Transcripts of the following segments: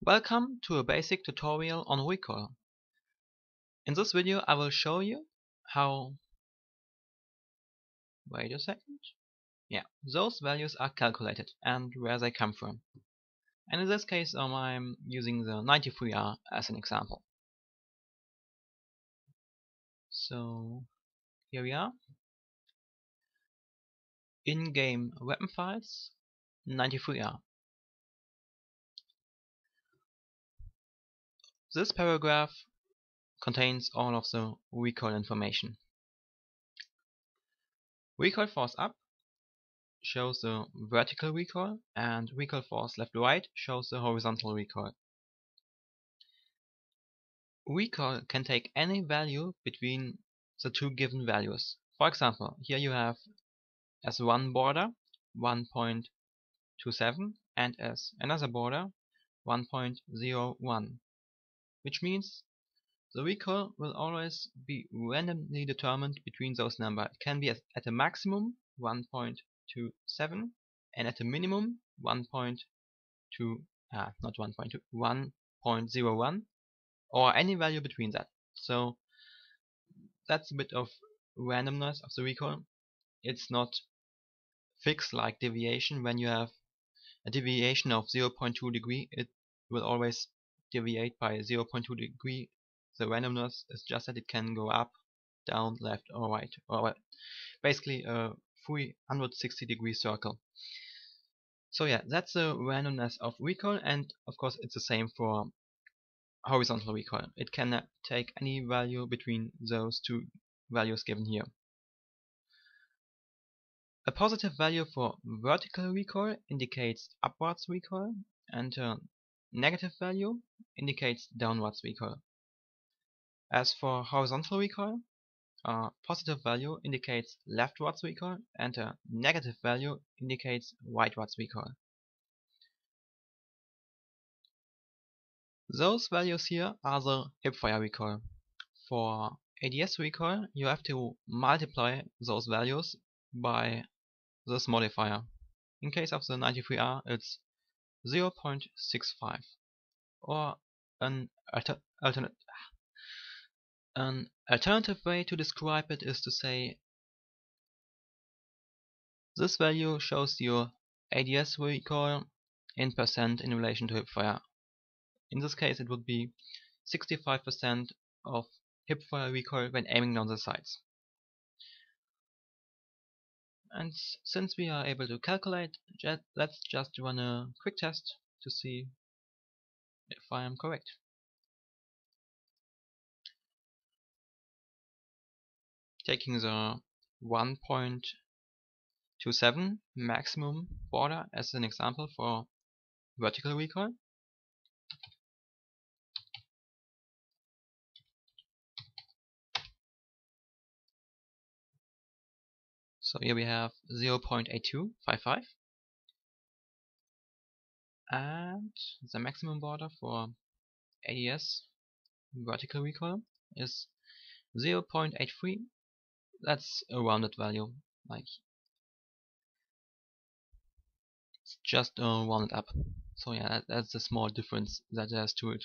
Welcome to a basic tutorial on Recoil. In this video I will show you how those values are calculated and where they come from. And in this case I'm using the 93R as an example. So here we are. In-game weapon files 93R. This paragraph contains all of the recoil information. Recoil force up shows the vertical recoil, and recoil force left-right shows the horizontal recoil. Recoil can take any value between the two given values. For example, here you have as one border 1.27 and as another border 1.01, which means the recoil will always be randomly determined between those numbers. It can be at a maximum 1.27 and at a minimum 1.01 or any value between that. So that's a bit of randomness of the recoil. It's not fixed like deviation. When you have a deviation of 0.2 degree, it will always deviate by 0.2 degree. The randomness is just that it can go up, down, left or right, or basically a 360 degree circle. So yeah, that's the randomness of recoil, and of course it's the same for horizontal recoil. It can take any value between those two values given here. A positive value for vertical recoil indicates upwards recoil, and a negative value indicates downwards recoil. As for horizontal recoil, a positive value indicates leftwards recoil and a negative value indicates rightwards recoil. Those values here are the hipfire recoil. For ADS recoil, you have to multiply those values by this modifier. In case of the 93R, it's 0.65, or an alternative way to describe it is to say this value shows your ADS recoil in percent in relation to hipfire. In this case it would be 65% of hipfire recoil when aiming down the sights. And since we are able to calculate, let's just run a quick test to see if I am correct. Taking the 1.27 maximum border as an example for vertical recoil. So here we have 0.8255, and the maximum border for ADS vertical recoil is 0.83. That's a rounded value, like it's just rounded up. So yeah, that's a small difference that there's to it.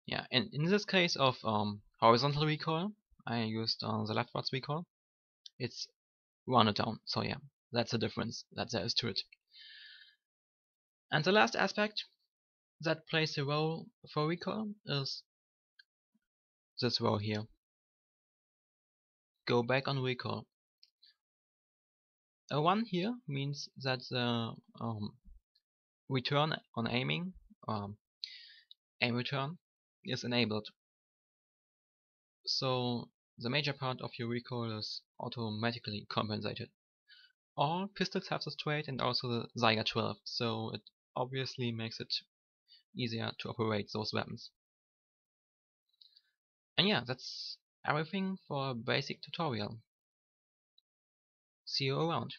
Yeah, and in this case of horizontal recoil, I used the leftwards recoil. It's rounded down, so yeah, that's a difference that there is to it. And the last aspect that plays a role for recoil is this row here. Go back on recoil. A 1 here means that the return on aiming, aim return, is enabled. So the major part of your recoil is automatically compensated. All pistols have this trait and also the Zyger 12, so it obviously makes it easier to operate those weapons. And yeah, that's everything for a basic tutorial. See you around.